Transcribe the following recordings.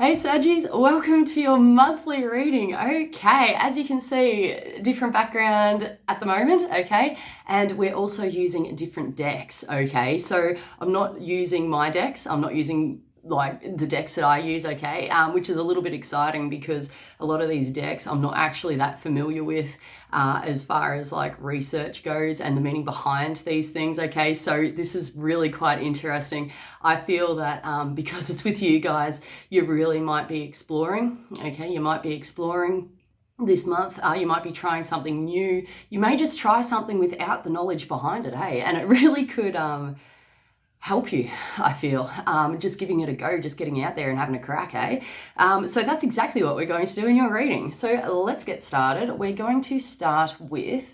Hey Saggies, welcome to your monthly reading. Okay, as you can see, different background at the moment, okay? And we're also using different decks, okay? So I'm not using my decks, I'm not using like the decks that I use, okay? Which is a little bit exciting because a lot of these decks I'm not actually that familiar with as far as like research goes and the meaning behind these things, okay? So this is really quite interesting. I feel that because it's with you guys, you really might be exploring, okay? You might be exploring this month. You might be trying something new. You may just try something without the knowledge behind it, hey? And it really could help you, I feel, just giving it a go, just getting out there and having a crack, eh? So that's exactly what we're going to do in your reading. So let's get started. We're going to start with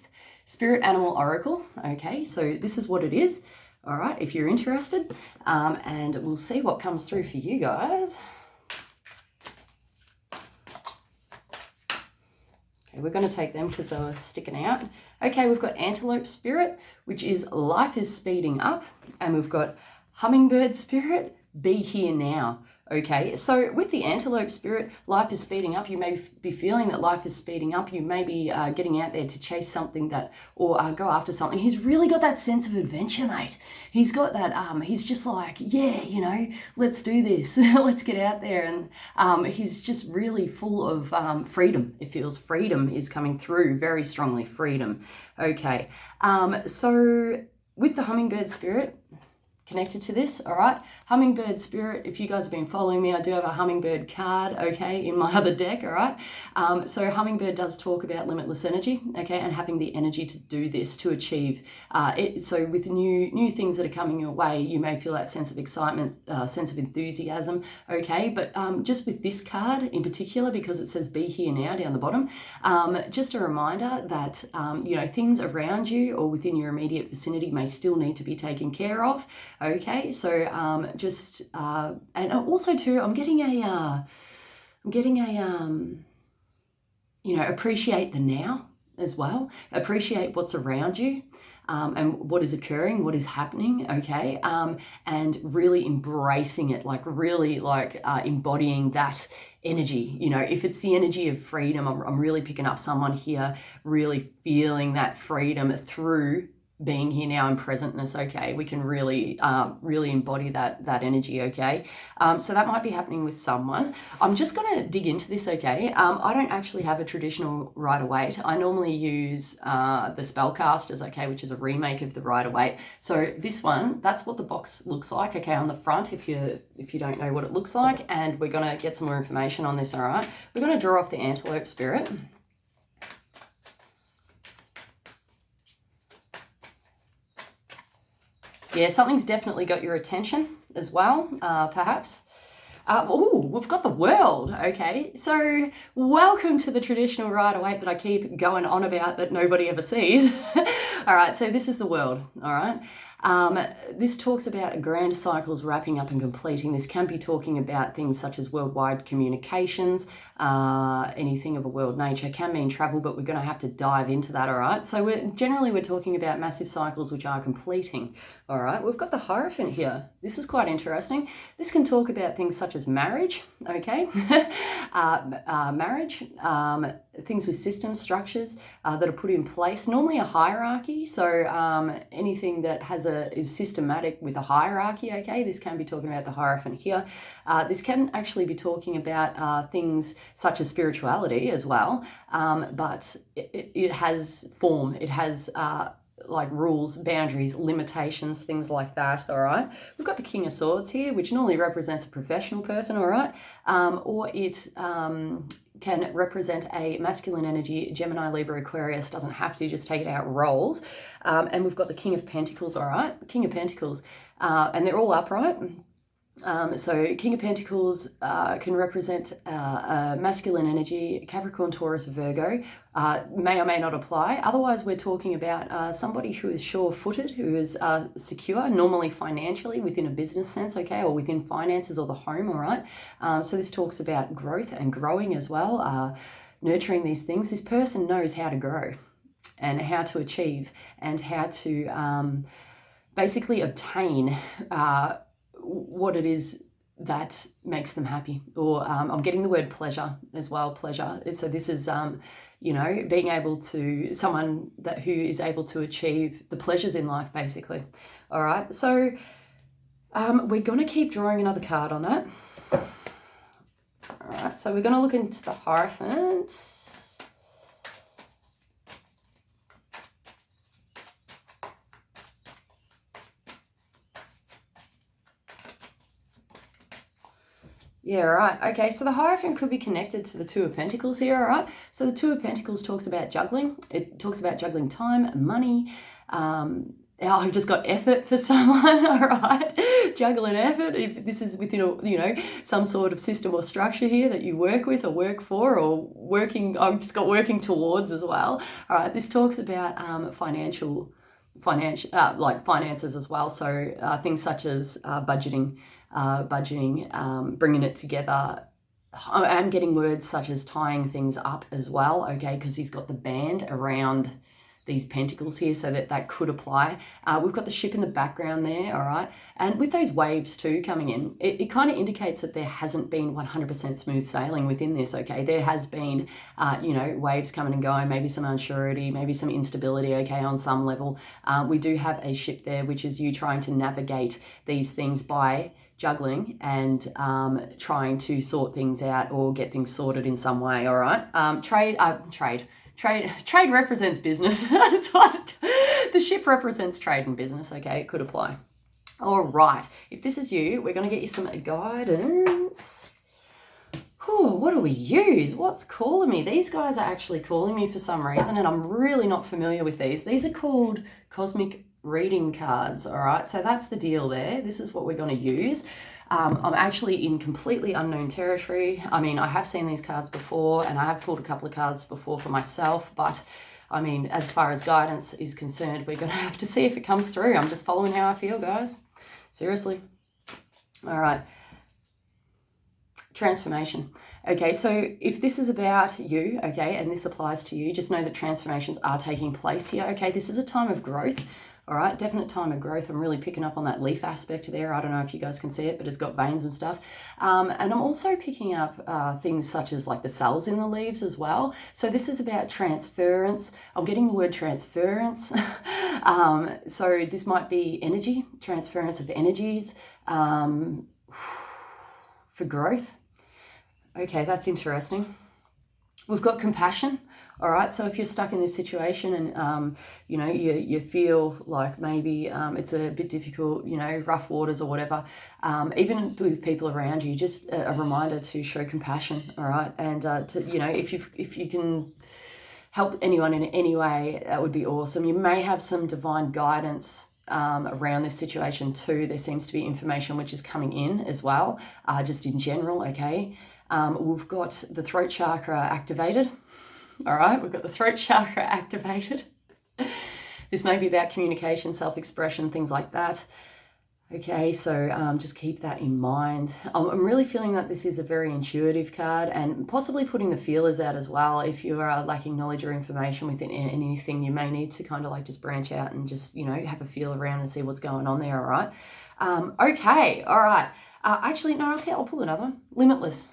Spirit Animal Oracle, okay? So this is what it is, all right, if you're interested, and we'll see what comes through for you guys. We're going to take them because they were sticking out. Okay, we've got Antelope Spirit, which is life is speeding up. And we've got Hummingbird Spirit, be here now. Okay, so with the Antelope Spirit, life is speeding up. You may be feeling that life is speeding up. You may be getting out there to chase something that, or go after something. He's really got that sense of adventure, mate. He's got that, he's just like, yeah, you know, let's do this. Let's get out there. And he's just really full of freedom. It feels freedom is coming through very strongly, freedom. Okay, so with the Hummingbird Spirit, connected to this, all right? Hummingbird Spirit, if you guys have been following me, I do have a Hummingbird card, okay, in my other deck, all right? So Hummingbird does talk about limitless energy, okay, and having the energy to do this, to achieve it. So with new things that are coming your way, you may feel that sense of excitement, sense of enthusiasm, okay? But just with this card in particular, because it says be here now down the bottom, just a reminder that, you know, things around you or within your immediate vicinity may still need to be taken care of. Okay, so and also too, I'm getting a you know, appreciate the now as well. Appreciate what's around you, and what is occurring, what is happening, okay, and really embracing it, like really like embodying that energy. You know, if it's the energy of freedom, I'm really picking up someone here, really feeling that freedom through being here now and presentness, okay? We can really embody that energy, okay? So that might be happening with someone. I'm just gonna dig into this, okay? I don't actually have a traditional Rider-Waite. I normally use the Spellcasters, okay, which is a remake of the Rider-Waite. So this one, that's what the box looks like, okay, on the front, if you don't know what it looks like, and we're gonna get some more information on this, all right? We're gonna draw off the Antelope Spirit. Yeah, something's definitely got your attention as well, perhaps. Oh, we've got the world, okay? So welcome to the traditional Rider-Waite that I keep going on about that nobody ever sees. All right, so this is the world, all right? This talks about grand cycles wrapping up and completing. This can be talking about things such as worldwide communications, anything of a world nature, can mean travel, but we're going to have to dive into that, all right? So we're talking about massive cycles which are completing, all right? We've got the Hierophant here. This is quite interesting. This can talk about things such as marriage, okay? Marriage, things with system structures that are put in place, normally a hierarchy. So anything that is systematic with a hierarchy, okay? This can be talking about the Hierophant here. This can actually be talking about things such as spirituality as well, but it has form, it has like rules, boundaries, limitations, things like that, all right? We've got the King of Swords here, which normally represents a professional person, all right? Or it can represent a masculine energy, Gemini, Libra, Aquarius, doesn't have to, just take it out roles. And we've got the King of Pentacles, all right? King of Pentacles, and they're all upright. So King of Pentacles can represent masculine energy, Capricorn, Taurus, Virgo, may or may not apply. Otherwise, we're talking about somebody who is sure-footed, who is secure, normally financially within a business sense, okay, or within finances or the home, all right? So this talks about growth and growing as well, nurturing these things. This person knows how to grow and how to achieve and how to basically obtain what it is that makes them happy. Or I'm getting the word pleasure as well, pleasure. So this is, you know, being able to, someone who is able to achieve the pleasures in life, basically. All right, so we're going to keep drawing another card on that. All right, so we're going to look into the Hierophant. Yeah, right. Okay, so the Hierophant could be connected to the Two of Pentacles here, all right? So the Two of Pentacles talks about juggling. It talks about juggling time, money. I've just got effort for someone, all right? Juggling effort. If this is within a, you know, some sort of system or structure here that you work with or work for or working, I've just got working towards as well. All right, this talks about like finances as well. So things such as budgeting, bringing it together. I'm getting words such as tying things up as well, okay, because he's got the band around these pentacles here, so that could apply. We've got the ship in the background there, all right, and with those waves too coming in, it kind of indicates that there hasn't been 100% smooth sailing within this, okay? There has been, you know, waves coming and going, maybe some unsurety, maybe some instability, okay, on some level. We do have a ship there, which is you trying to navigate these things by juggling and trying to sort things out or get things sorted in some way, all right? Trade represents business. That's what the ship represents, trade and business, okay? It could apply. All right, if this is you, we're going to get you some guidance. Ooh, what do we use? What's calling me? These guys are actually calling me for some reason, and I'm really not familiar with these. These are called cosmic reading cards, all right? So that's the deal there. This is what we're going to use. I'm actually in completely unknown territory. I mean, I have seen these cards before, and I have pulled a couple of cards before for myself, but I mean, as far as guidance is concerned, we're going to have to see if it comes through. I'm just following how I feel, guys. Seriously. All right. Transformation. Okay, so if this is about you, okay, and this applies to you, just know that transformations are taking place here, okay? This is a time of growth, all right? Definite time of growth. I'm really picking up on that leaf aspect there. I don't know if you guys can see it, but it's got veins and stuff. And I'm also picking up things such as like the cells in the leaves as well. So this is about transference. I'm getting the word transference. So this might be energy, transference of energies for growth. Okay, that's interesting. We've got compassion, all right? So if you're stuck in this situation and, you know, you feel like maybe it's a bit difficult, you know, rough waters or whatever, even with people around you, just a reminder to show compassion, all right? And, to, you know, if you can help anyone in any way, that would be awesome. You may have some divine guidance around this situation too. There seems to be information which is coming in as well, just in general, okay? We've got the throat chakra activated. All right, we've got the throat chakra activated. This may be about communication, self-expression, things like that. Okay, so just keep that in mind. I'm really feeling that this is a very intuitive card, and possibly putting the feelers out as well. If you are lacking knowledge or information within anything, you may need to kind of like just branch out and just, you know, have a feel around and see what's going on there, all right? Okay, all right. Actually, no, okay, I'll pull another one. Limitless.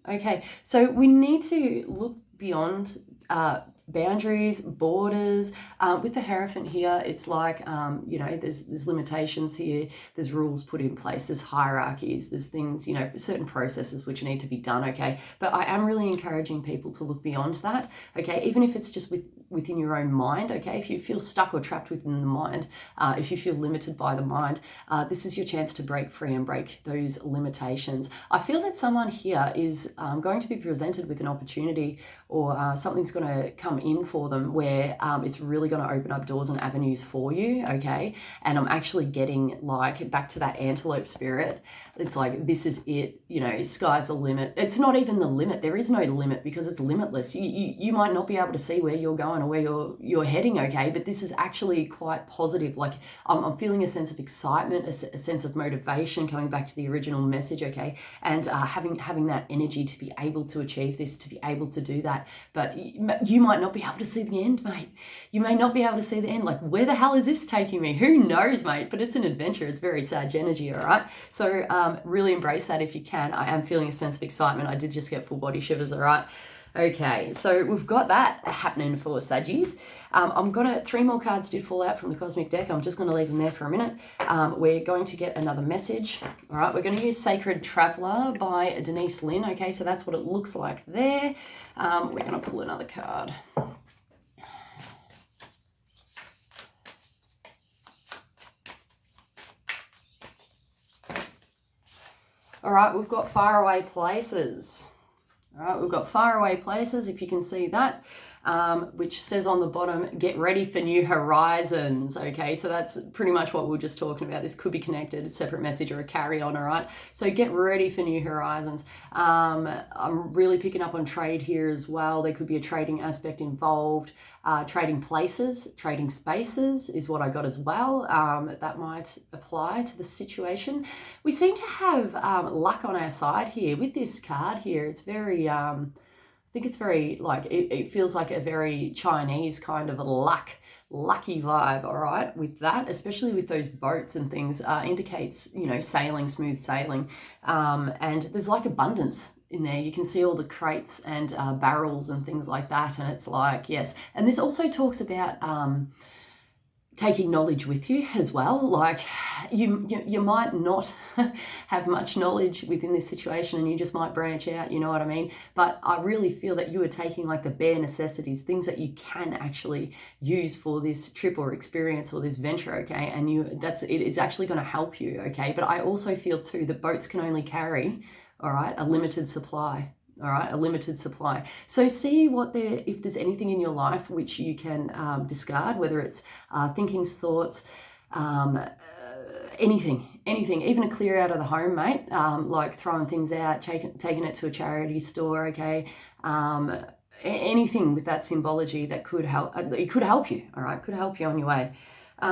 Okay, so we need to look beyond boundaries, borders. With the Hierophant here, it's like, you know, there's limitations here, there's rules put in place, there's hierarchies, there's things, you know, certain processes which need to be done, okay? But I am really encouraging people to look beyond that, okay? Even if it's just within your own mind, okay? If you feel stuck or trapped within the mind, if you feel limited by the mind, this is your chance to break free and break those limitations. I feel that someone here is going to be presented with an opportunity, or something's going to come in for them where it's really going to open up doors and avenues for you, okay? And I'm actually getting like back to that antelope spirit. It's like, this is it, you know, sky's the limit. It's not even the limit. There is no limit because it's limitless. You might not be able to see where you're going going or where you're heading, okay? But this is actually quite positive. Like I'm feeling a sense of excitement, a sense of motivation, coming back to the original message, okay? And having that energy to be able to achieve this, to be able to do that. But you might not be able to see the end, mate. You may not be able to see the end. Like, where the hell is this taking me? Who knows, mate? But it's an adventure. It's very Sag energy, all right? So really embrace that if you can. I am feeling a sense of excitement. I did just get full body shivers, all right? Okay, so we've got that happening for Saggies. I'm gonna, 3 more cards did fall out from the cosmic deck. I'm just gonna leave them there for a minute. We're going to get another message. All right, we're gonna use Sacred Traveler by Denise Lynn. Okay, so that's what it looks like there. We're gonna pull another card. All right, we've got faraway places. All right, we've got faraway places, if you can see that, which says on the bottom, get ready for new horizons. Okay, so that's pretty much what we were just talking about. This could be connected, a separate message or a carry on, all right? So get ready for new horizons. I'm really picking up on trade here as well. There could be a trading aspect involved. Trading places, trading spaces is what I got as well. That might apply to the situation. We seem to have luck on our side here with this card here. It's very, I think it's very, like, it feels like a very Chinese kind of a lucky vibe, all right, with that, especially with those boats and things, indicates, you know, sailing, smooth sailing. And there's like abundance in there. You can see all the crates and barrels and things like that. And it's like, yes. And this also talks about taking knowledge with you as well. Like you might not have much knowledge within this situation and you just might branch out, you know what I mean? But I really feel that you are taking like the bare necessities, things that you can actually use for this trip or experience or this venture, okay? And it's actually going to help you, okay? But I also feel too that boats can only carry, all right, a limited supply. All right, a limited supply. So see if there's anything in your life which you can discard, whether it's thinkings, thoughts, anything, even a clear out of the home, mate, like throwing things out, taking it to a charity store, okay, anything with that symbology that could help, it could help you, all right, could help you on your way.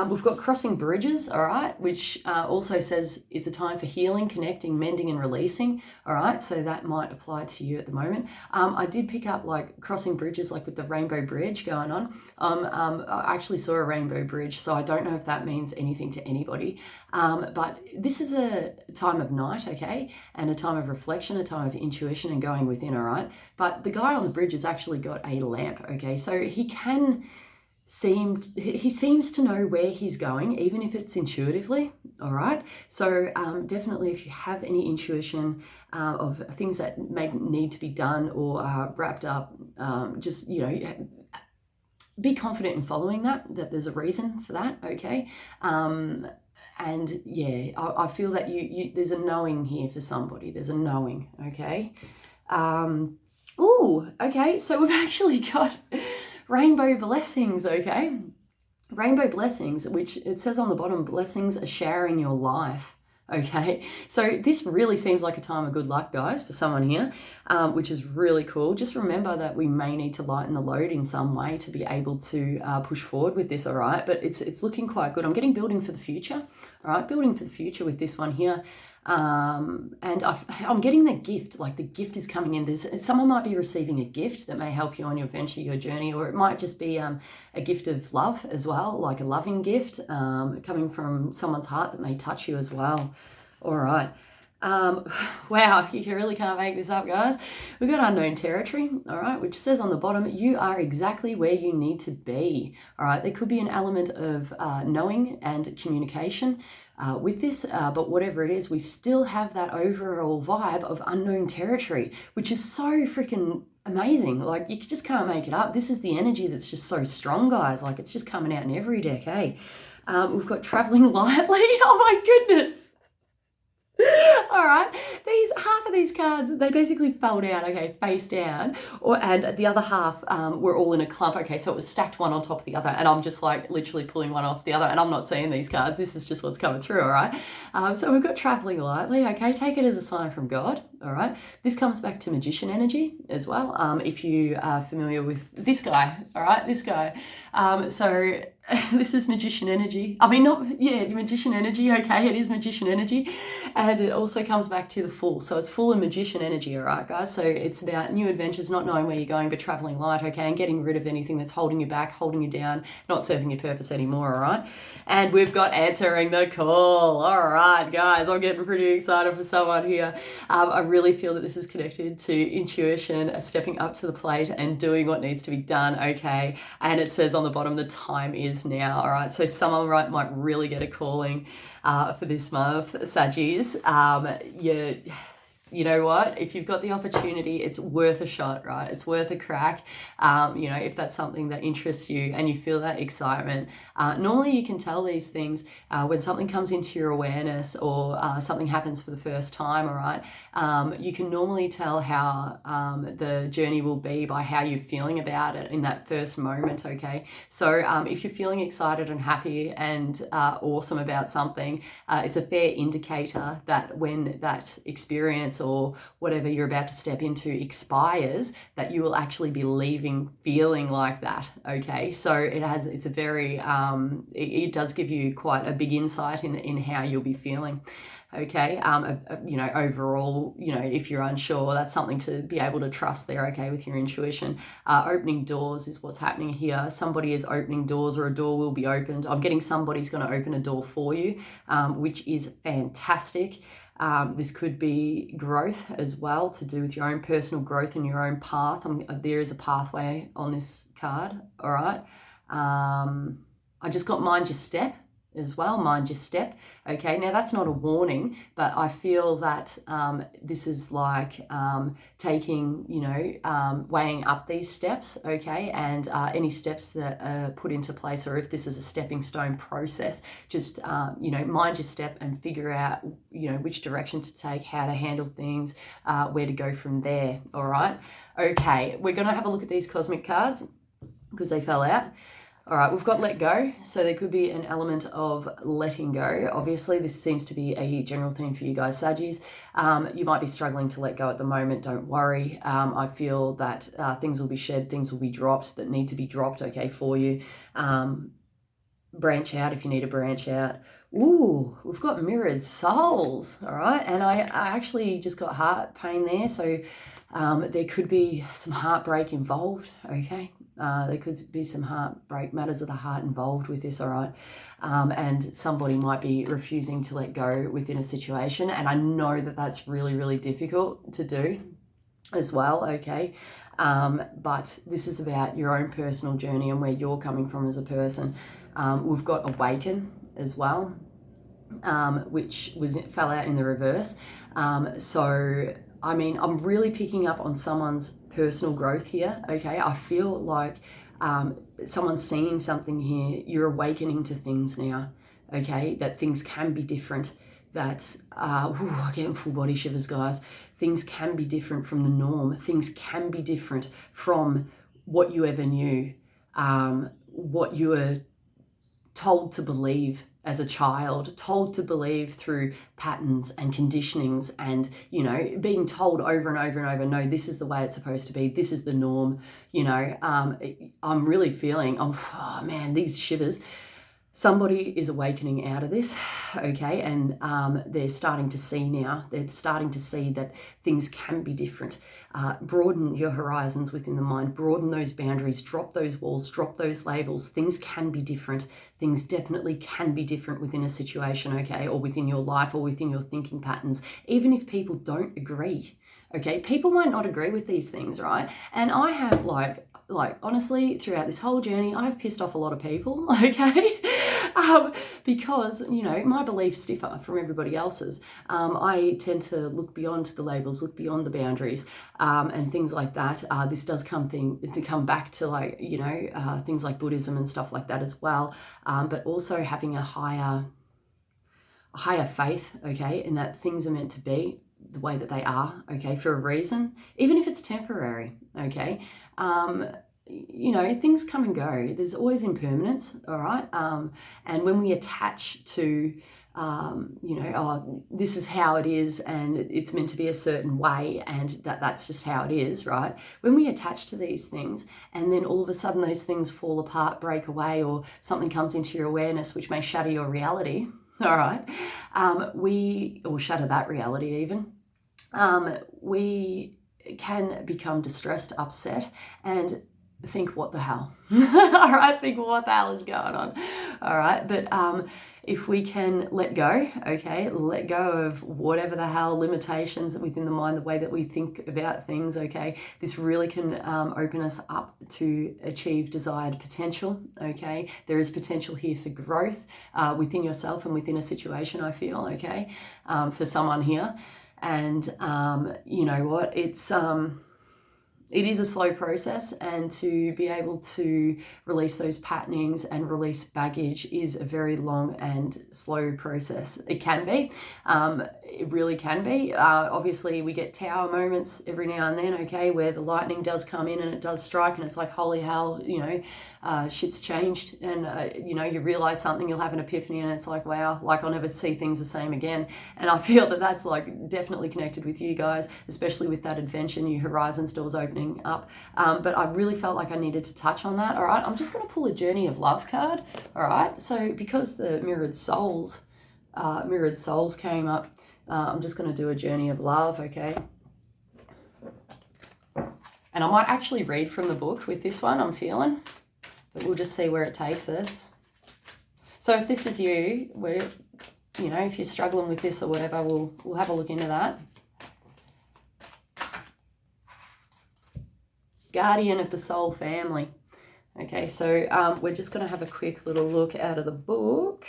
We've got crossing bridges, all right, which also says it's a time for healing, connecting, mending, and releasing, all right, so that might apply to you at the moment. I did pick up like crossing bridges, like with the rainbow bridge going on. I actually saw a rainbow bridge, so I don't know if that means anything to anybody, but this is a time of night, okay, and a time of reflection, a time of intuition and going within, all right, but the guy on the bridge has actually got a lamp, okay, so he seems to know where he's going, even if it's intuitively, all right? So definitely if you have any intuition of things that may need to be done or wrapped up, just, you know, be confident in following that there's a reason for that, okay? And yeah, I feel that there's a knowing here for somebody. There's a knowing, okay? Oh, okay, so we've actually got rainbow blessings, okay? Rainbow blessings, which it says on the bottom, blessings are showering your life, okay? So this really seems like a time of good luck, guys, for someone here, which is really cool. Just remember that we may need to lighten the load in some way to be able to push forward with this, all right? But it's looking quite good. I'm getting building for the future, all right? Building for the future with this one here. And I'm getting the gift, like the gift is coming in. Someone might be receiving a gift that may help you on your venture, your journey, or it might just be a gift of love as well, like a loving gift coming from someone's heart that may touch you as well. All right. Wow, you really can't make this up, guys. We've got unknown territory, all right, which says on the bottom, you are exactly where you need to be, all right. There could be an element of knowing and communication with this, but whatever it is, we still have that overall vibe of unknown territory, which is so freaking amazing. Like, you just can't make it up. This is the energy that's just so strong, guys. Like, it's just coming out in every deck, hey? We've got traveling lightly. Oh my goodness. All right, half of these cards, they basically fell down, okay, face down, and the other half were all in a clump, okay, so it was stacked one on top of the other, and I'm just like literally pulling one off the other, and I'm not seeing these cards, this is just what's coming through, all right? So we've got traveling lightly, okay, take it as a sign from God, all right? This comes back to magician energy as well, if you are familiar with this guy, all right, this guy. So this is magician energy. I mean, magician energy, okay, it is magician energy. And it also comes back to the Fool. So it's full of magician energy, all right, guys? So it's about new adventures, not knowing where you're going, but traveling light, okay, and getting rid of anything that's holding you back, holding you down, not serving your purpose anymore, all right? And we've got answering the call. All right, guys, I'm getting pretty excited for someone here. I really feel that this is connected to intuition, stepping up to the plate and doing what needs to be done, okay? And it says on the bottom, the time is now, all right? So someone might really get a calling for this month, Saggies. You know what? If you've got the opportunity, it's worth a shot, right? It's worth a crack. If that's something that interests you and you feel that excitement, normally you can tell these things when something comes into your awareness or something happens for the first time, all right? You can normally tell how the journey will be by how you're feeling about it in that first moment, okay? So if you're feeling excited and happy and awesome about something, it's a fair indicator that when that experience or whatever you're about to step into expires, that you will actually be leaving feeling like that, okay? So it's a very, it does give you quite a big insight in how you'll be feeling. Okay, overall, if you're unsure, that's something to be able to trust there, okay, with your intuition. Opening doors is what's happening here. Somebody is opening doors or a door will be opened. I'm getting somebody's going to open a door for you, which is fantastic. This could be growth as well, to do with your own personal growth and your own path. There is a pathway on this card, all right? I just got mind your step as well, mind your step. Okay, now that's not a warning, but I feel that this is like taking, weighing up these steps, okay, and any steps that are put into place, or if this is a stepping stone process, just, mind your step and figure out, which direction to take, how to handle things, where to go from there, all right? Okay, we're going to have a look at these cosmic cards because they fell out. All right, we've got let go. So there could be an element of letting go. Obviously, this seems to be a general theme for you guys, Saggies. You might be struggling to let go at the moment. Don't worry. I feel that things will be shed, things will be dropped that need to be dropped, okay, for you. Branch out if you need to branch out. Ooh, we've got mirrored souls, all right? And I actually just got heart pain there. So there could be some heartbreak involved, okay? There could be some heartbreak, matters of the heart involved with this, all right? And somebody might be refusing to let go within a situation. And I know that that's really, really difficult to do as well, okay? But this is about your own personal journey and where you're coming from as a person. We've got awaken as well, which fell out in the reverse. So, I mean, I'm really picking up on someone's personal growth here, okay? I feel like someone's seeing something here. You're awakening to things now, okay? That things can be different, that, I'm getting full body shivers, guys. Things can be different from the norm. Things can be different from what you ever knew, what you were told to believe as a child, told to believe through patterns and conditionings and, being told over and over and over, no, this is the way it's supposed to be, this is the norm, I'm really feeling, oh man, these shivers. Somebody is awakening out of this, okay, and they're starting to see now. They're starting to see that things can be different. Broaden your horizons within the mind. Broaden those boundaries. Drop those walls. Drop those labels. Things can be different. Things definitely can be different within a situation, okay, or within your life or within your thinking patterns, even if people don't agree. Okay, people might not agree with these things, right? And I have like honestly, throughout this whole journey, I've pissed off a lot of people, okay? Because, my beliefs differ from everybody else's. I tend to look beyond the labels, look beyond the boundaries, and things like that. This does come back to things like Buddhism and stuff like that as well, but also having a higher higher faith, okay, in that things are meant to be the way that they are, okay, for a reason, even if it's temporary, okay. You know, things come and go. There's always impermanence, all right? And when we attach to, you know, oh, this is how it is and it's meant to be a certain way and that's just how it is, right? When we attach to these things and then all of a sudden those things fall apart, break away, or something comes into your awareness which may shatter your reality, all right? Or shatter that reality even. We can become distressed, upset, and think, what the hell? All right, think, what the hell is going on? All right, but if we can let go, okay, let go of whatever the hell limitations within the mind, the way that we think about things, okay, this really can open us up to achieve desired potential, okay? There is potential here for growth within yourself and within a situation, I feel, okay, for someone here. And you know what, it is a slow process, and to be able to release those patternings and release baggage is a very long and slow process. It can be, it really can be. Obviously we get tower moments every now and then, okay, where the lightning does come in and it does strike and it's like, holy hell, you know, shit's changed, and you know, you realize something, you'll have an epiphany and it's like, wow, like I'll never see things the same again. And I feel that that's like definitely connected with you guys, especially with that adventure, new horizons, doors opening up. But I really felt like I needed to touch on that. All right, I'm just going to pull a Journey of Love card. All right, so because the mirrored souls came up, I'm just going to do a Journey of Love, okay? And I might actually read from the book with this one, I'm feeling, but we'll just see where it takes us. So if this is you, you know, if you're struggling with this or whatever, we'll have a look into that. Guardian of the soul family. Okay, so we're just going to have a quick little look out of the book.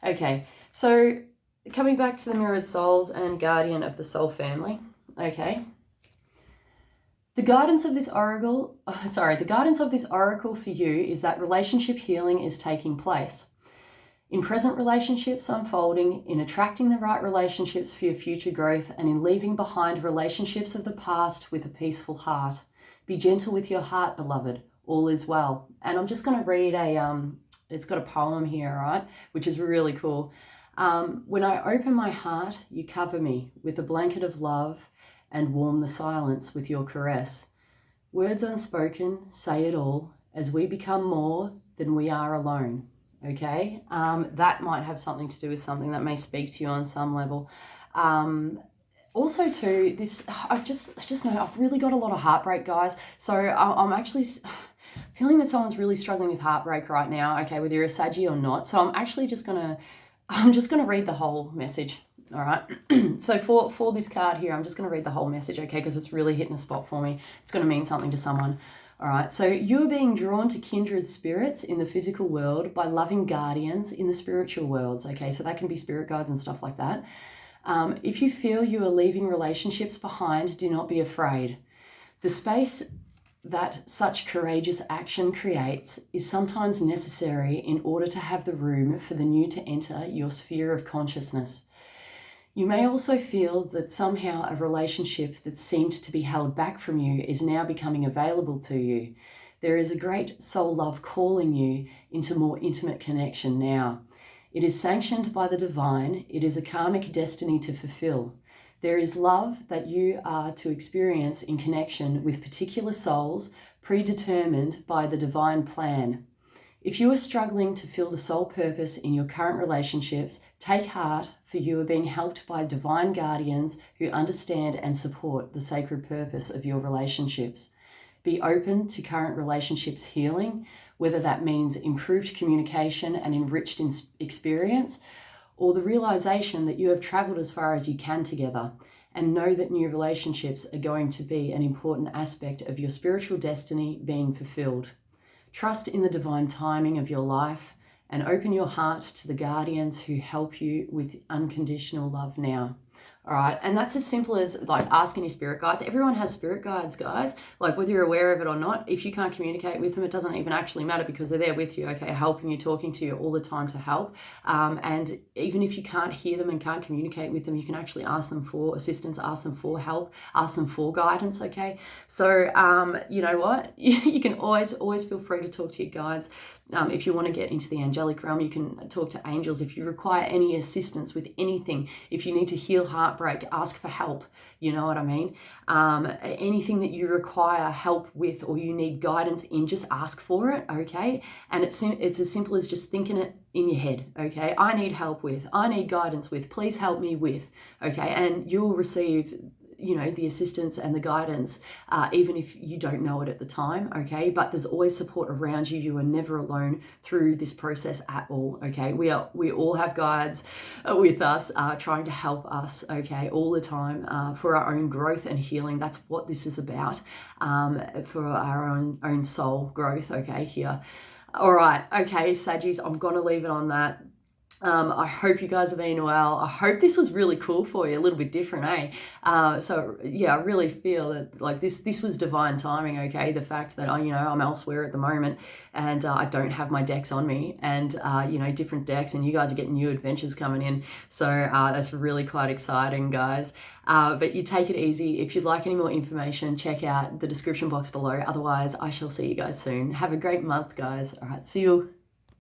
Okay, so coming back to the mirrored souls and guardian of the soul family. Okay. The guidance of this oracle for you is that relationship healing is taking place. In present relationships unfolding, in attracting the right relationships for your future growth, and in leaving behind relationships of the past with a peaceful heart. Be gentle with your heart, beloved. All is well. And I'm just going to read it's got a poem here, right? Which is really cool. When I open my heart, you cover me with a blanket of love and warm the silence with your caress. Words unspoken say it all as we become more than we are alone. Okay, that might have something to do with something that may speak to you on some level. Also too, this, I just know I've really got a lot of heartbreak, guys. So I'm actually feeling that someone's really struggling with heartbreak right now, okay, whether you're a Saggy or not. So I'm actually just gonna read the whole message. All right, so for this card here, I'm just going to read the whole message, okay, because it's really hitting a spot for me. It's going to mean something to someone. All right, so you are being drawn to kindred spirits in the physical world by loving guardians in the spiritual worlds, okay, so that can be spirit guides and stuff like that. If you feel you are leaving relationships behind, do not be afraid. The space that such courageous action creates is sometimes necessary in order to have the room for the new to enter your sphere of consciousness. You may also feel that somehow a relationship that seemed to be held back from you is now becoming available to you. There is a great soul love calling you into more intimate connection now. It is sanctioned by the divine. It is a karmic destiny to fulfill. There is love that you are to experience in connection with particular souls predetermined by the divine plan. If you are struggling to feel the soul purpose in your current relationships, take heart, for you are being helped by divine guardians who understand and support the sacred purpose of your relationships. Be open to current relationships healing, whether that means improved communication and enriched experience, or the realization that you have traveled as far as you can together, and know that new relationships are going to be an important aspect of your spiritual destiny being fulfilled. Trust in the divine timing of your life and open your heart to the guardians who help you with unconditional love now. All right, and that's as simple as like asking your spirit guides. Everyone has spirit guides, guys. Like whether you're aware of it or not, if you can't communicate with them, it doesn't even actually matter because they're there with you, okay, helping you, talking to you all the time to help. And even if you can't hear them and can't communicate with them, you can actually ask them for assistance, ask them for help, ask them for guidance, okay? So, you know what? You can always feel free to talk to your guides. If you want to get into the angelic realm, you can talk to angels. If you require any assistance with anything, if you need to heal heartbreak, ask for help. You know what I mean? Anything that you require help with or you need guidance in, just ask for it, okay? And it's as simple as just thinking it in your head, okay? I need help with, I need guidance with, please help me with, okay? And you'll receive, you know, the assistance and the guidance, even if you don't know it at the time, okay? But there's always support around you. You are never alone through this process at all, okay? We all have guides with us, trying to help us, okay, all the time, for our own growth and healing. That's what this is about, for our own soul growth, okay, here. All right, okay, Saggies, I'm gonna leave it on that. I hope you guys have been well. I hope this was really cool for you, a little bit different, eh? So yeah, I really feel that like this was divine timing, okay? The fact that I'm elsewhere at the moment and I don't have my decks on me, and different decks, and you guys are getting new adventures coming in. So that's really quite exciting, guys. But you take it easy. If you'd like any more information, check out the description box below. Otherwise, I shall see you guys soon. Have a great month, guys. All right, see you.